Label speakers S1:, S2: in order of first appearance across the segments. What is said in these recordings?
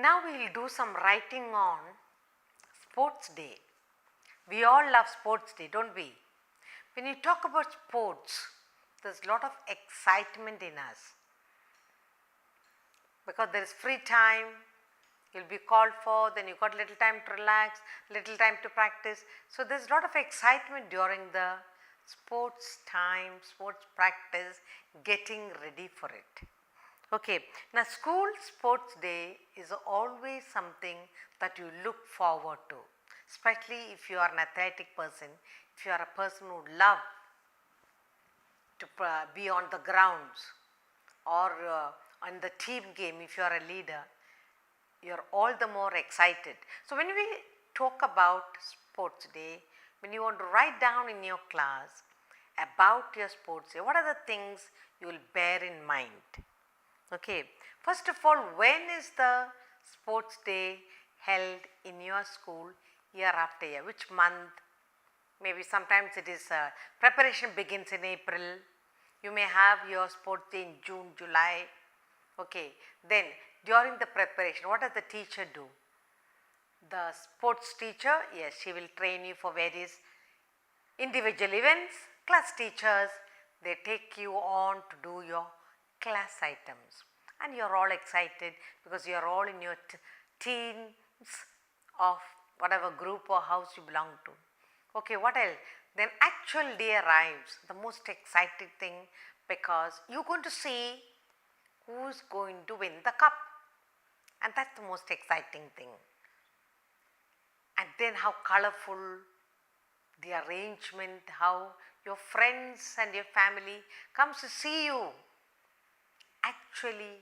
S1: Now we will do some writing on sports day. We all love sports day, don't we? When you talk about sports, there's a lot of excitement in us because there is free time, you'll be called for, then you got little time to relax, little time to practice. So there's a lot of excitement during the sports time, sports practice, getting ready for it. Okay, now school sports day is always something that you look forward to, especially if you are an athletic person, if you are a person who love to be on the grounds or on the team game, if you are a leader, you are all the more excited. So when we talk about sports day, when you want to write down in your class about your sports day, what are the things you will bear in mind? Okay, first of all, when is the sports day held in your school year after year? Which month? Maybe sometimes it is preparation begins in April. You may have your sports day in June, July. Okay, then during the preparation, what does the teacher do? The sports teacher, yes, she will train you for various individual events. Class teachers, they take you on to do your class items, and you are all excited because you are all in your teams of whatever group or house you belong to. Okay, what else? Then actual day arrives, the most exciting thing, because you are going to see who is going to win the cup, and that's the most exciting thing. And then how colorful the arrangement, how your friends and your family comes to see you actually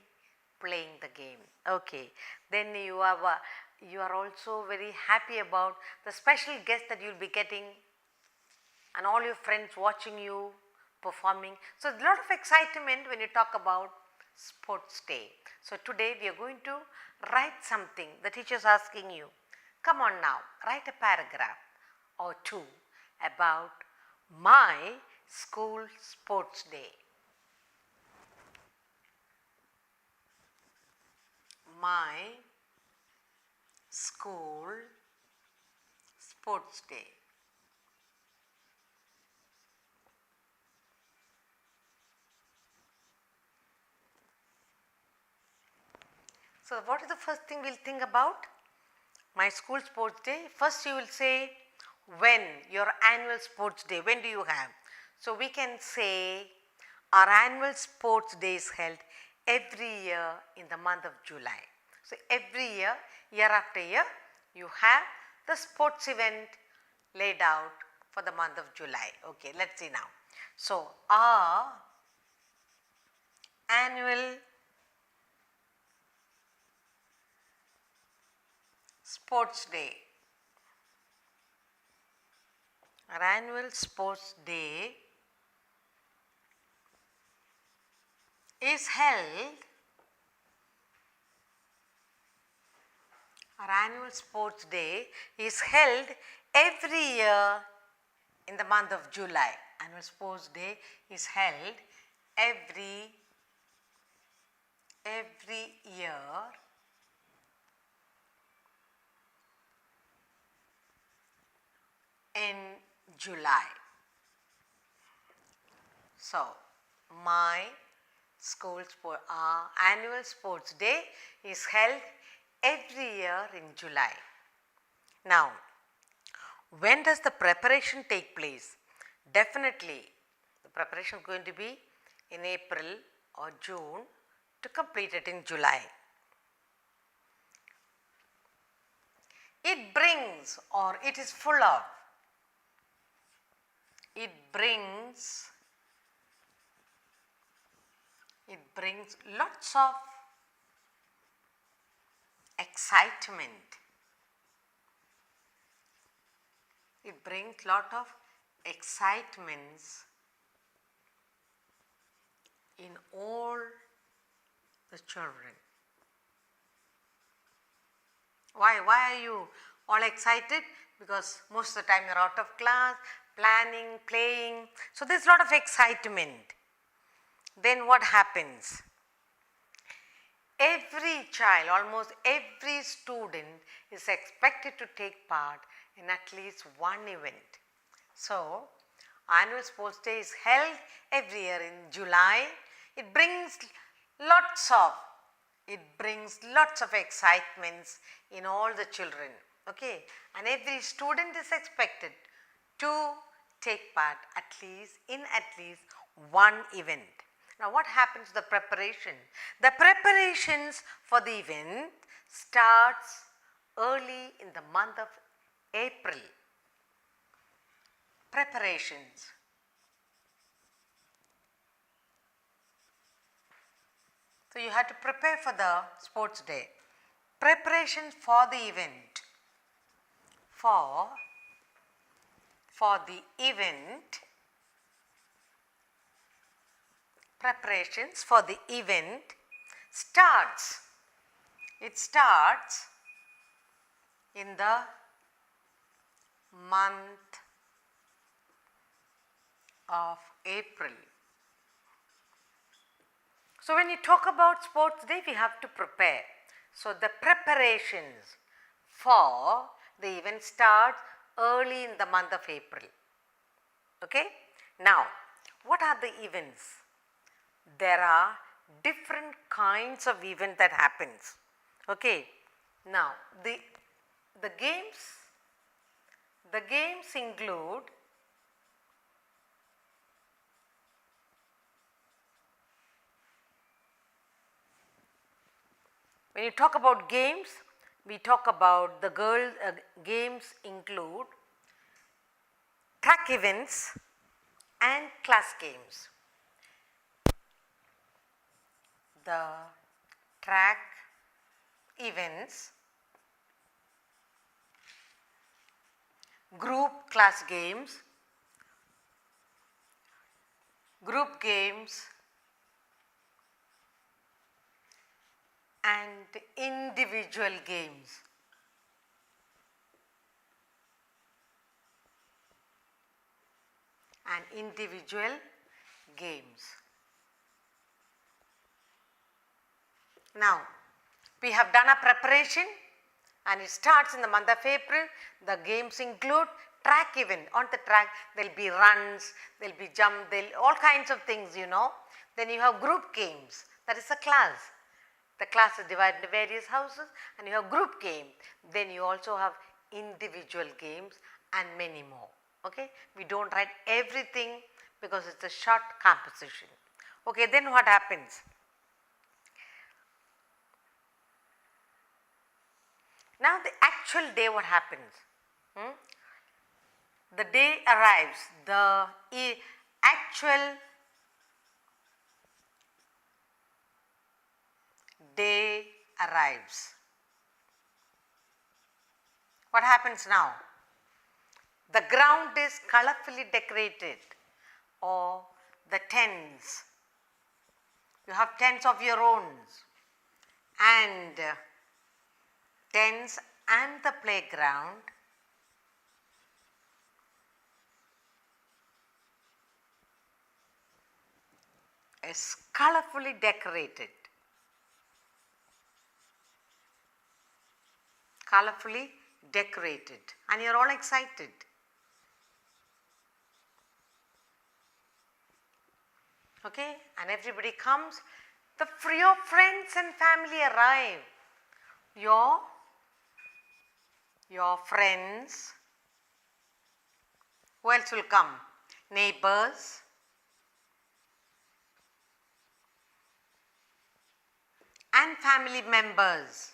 S1: playing the game. Okay, then you are also very happy about the special guest that you will be getting and all your friends watching you performing. So a lot of excitement when you talk about sports day. So today we are going to write something. The teacher is asking you, come on now, write a paragraph or two about my school sports day. My school sports day. So what is the first thing we'll think about? My school sports day. First you will say when, your annual sports day, when do you have? So we can say our annual sports day is held every year in the month of July. So every year, year after year, you have the sports event laid out for the month of July. Okay, let's see now. So our annual sports day. Our annual sports day is held, our annual sports day is held every year in the month of July. Annual sports day is held every year in July. So my school annual sports day is held every year in July. Now, when does the preparation take place? Definitely the preparation is going to be in April or June to complete it in July. It brings, or it is full of, it brings lots of excitement. It brings lot of excitements in all the children. Why are you all excited? Because most of the time you are out of class, planning, playing. So there is a lot of excitement. Then what happens? every child, almost every student is expected to take part in at least one event. So, annual sports day is held every year in July. It brings lots of excitements in all the children, okay, and every student is expected to take part in at least one event. Now, what happens to the preparation? The preparations for the event starts early in the month of April. Preparations. So, you have to prepare for the sports day. Preparations for the event. For the event, preparations for the event starts. It starts in the month of April. So, when you talk about sports day, we have to prepare. So, the preparations for the event starts early in the month of April. Okay? Now, what are the events? There are different kinds of event that happens. Okay? Now, the games include when you talk about games, we talk about the games include track events and class games. The track events, group class games, group games and individual games. Now, we have done a preparation and it starts in the month of April. The games include track event. On the track there will be runs, there will be jump, all kinds of things, you know. Then you have group games, that is a class. The class is divided into various houses and you have group game. Then you also have individual games and many more. Okay? We do not write everything because it is a short composition. Okay, then what happens? Now, the actual day what happens? The day arrives, the actual day arrives. What happens now? The ground is colorfully decorated, or the tents. You have tents of your own, and tents and the playground is colorfully decorated. Colorfully decorated, and you are all excited. Okay, and everybody comes. Your friends and family arrive. Your friends. Who else will come? Neighbors. And family members.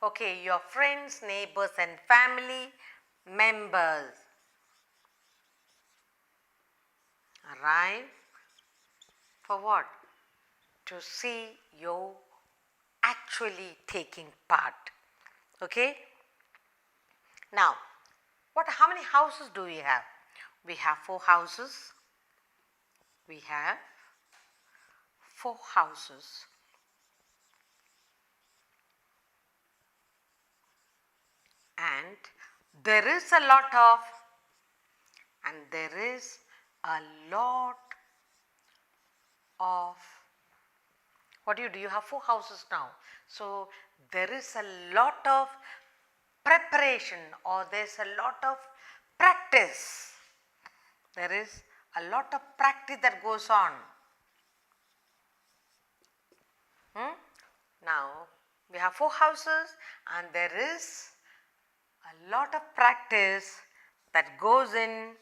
S1: Okay, your friends, neighbors and family members arrive for what? To see you actually taking part. Okay? Now, how many houses do we have? We have 4 houses. We have 4 houses. And there is a lot of a lot of, what do? You have 4 houses now. So there is a lot of preparation, or there's a lot of practice. There is a lot of practice that goes on. Now we have 4 houses and there is a lot of practice that goes in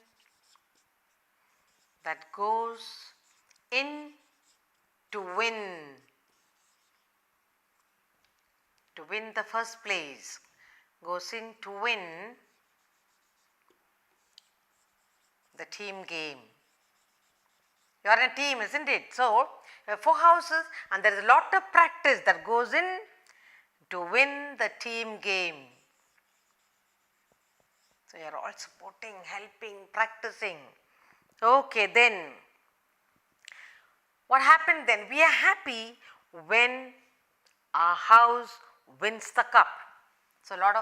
S1: to win the first place, goes in to win the team game. You are in a team, isn't it? So you have 4 houses and there is a lot of practice that goes in to win the team game. So you are all supporting, helping, practicing. Okay, then what happened then? We are happy when our house wins the cup. So a lot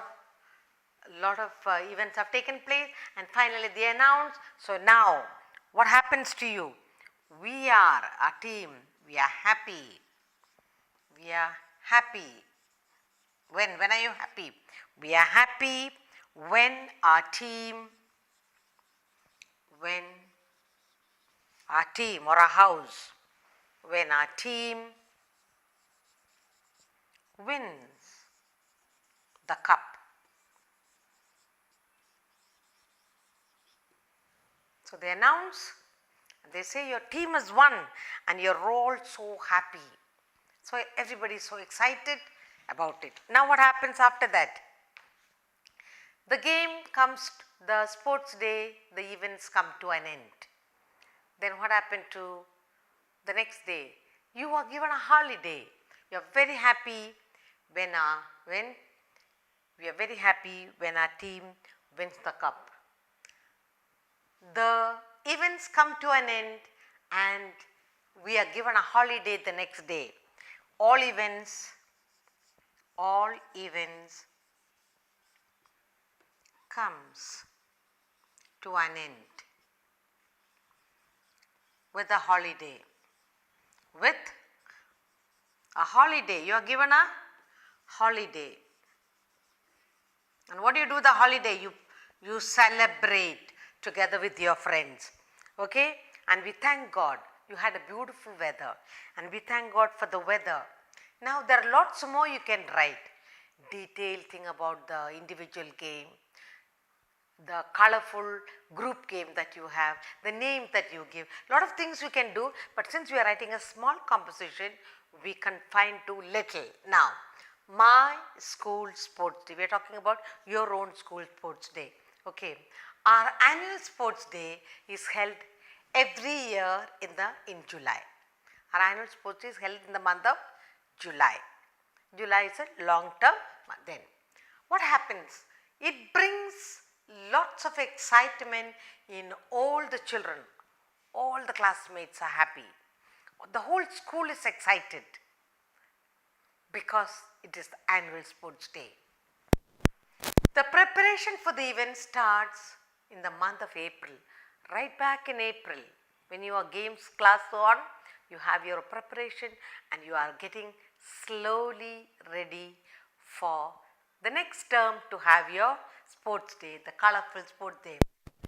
S1: of events have taken place and finally they announce. So now what happens to you? We are a team, we are happy. We are happy. When are you happy? We are happy when our team or our house, when our team wins the cup. So they announce, they say your team has won and you're all so happy. So everybody is so excited about it. Now what happens after that? The game comes, the sports day, the events come to an end. Then what happened to the next day? You are given a holiday. You are very happy when we are very happy when our team wins the cup. The events come to an end and we are given a holiday the next day. All events comes to an end with a holiday. With a holiday, you are given a holiday. And what do you do with the holiday? You celebrate together with your friends. Okay? And we thank God. You had a beautiful weather and we thank God for the weather. Now there are lots more you can write. Detailed thing about the individual game, the colorful group game that you have, the name that you give, lot of things you can do, but since we are writing a small composition, we confine to little. Now, my school sports day, we are talking about your own school sports day. Okay, our annual sports day is held every year in July. Our annual sports day is held in the month of July. July is a long term month. Then what happens? It brings lots of excitement in all the children. All the classmates are happy. The whole school is excited because it is the annual sports day. The preparation for the event starts in the month of April. Right back in April, when your games class on, you have your preparation and you are getting slowly ready for the next term to have your sports day, the colorful sports day.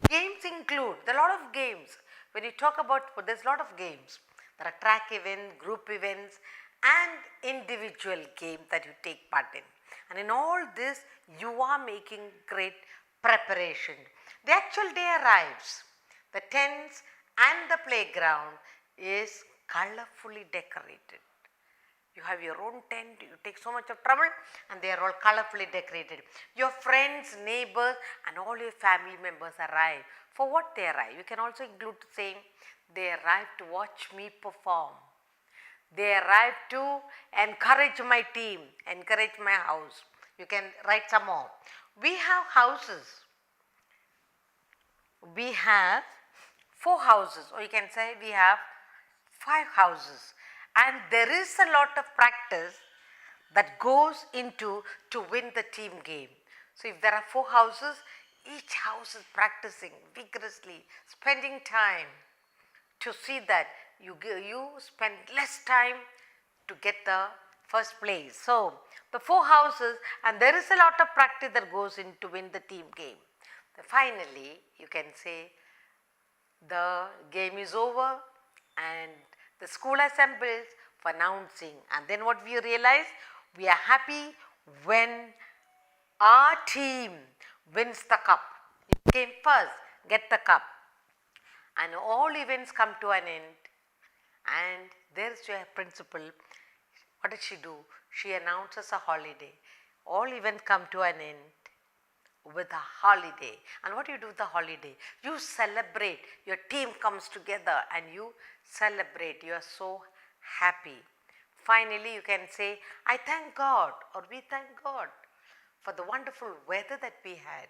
S1: Games include a lot of games. When you talk about sports, there's a lot of games. There are track events, group events and individual games that you take part in. And in all this, you are making great preparation. The actual day arrives. The tents and the playground is colorfully decorated. You have your own tent, you take so much of trouble and they are all colorfully decorated. Your friends, neighbors and all your family members arrive. For what they arrive? You can also include saying they arrive to watch me perform. They arrive to encourage my team, encourage my house. You can write some more. We have houses. We have 4 houses, or you can say we have 5 houses. And there is a lot of practice that goes into to win the team game. So if there are 4 houses, each house is practicing vigorously, spending time to see that you spend less time to get the first place. So, the 4 houses, and there is a lot of practice that goes in to win the team game. Finally, you can say the game is over and the school assembles for announcing, and then what we realize, we are happy when our team wins the cup. You came first, get the cup, and all events come to an end, and there is your principal. What did she do? She announces a holiday. All events come to an end with a holiday. And what do you do with the holiday? You celebrate. Your team comes together and you celebrate. You are so happy. Finally, you can say, I thank God, or we thank God for the wonderful weather that we had.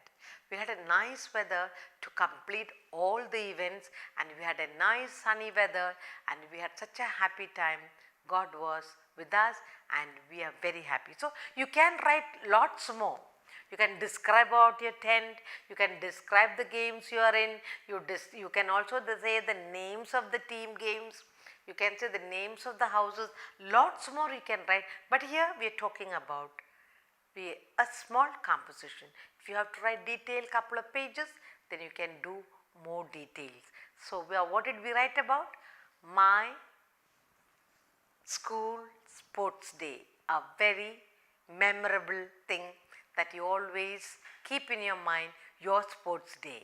S1: We had a nice weather to complete all the events, and we had a nice sunny weather, and we had such a happy time. God was with us and we are very happy. So, you can write lots more. You can describe about your tent, you can describe the games you are in, you can also say the names of the team games, you can say the names of the houses, lots more you can write, but here we are talking about a small composition. If you have to write detailed couple of pages, then you can do more details. So, what did we write about? My school sports day, a very memorable thing that you always keep in your mind, your sports day.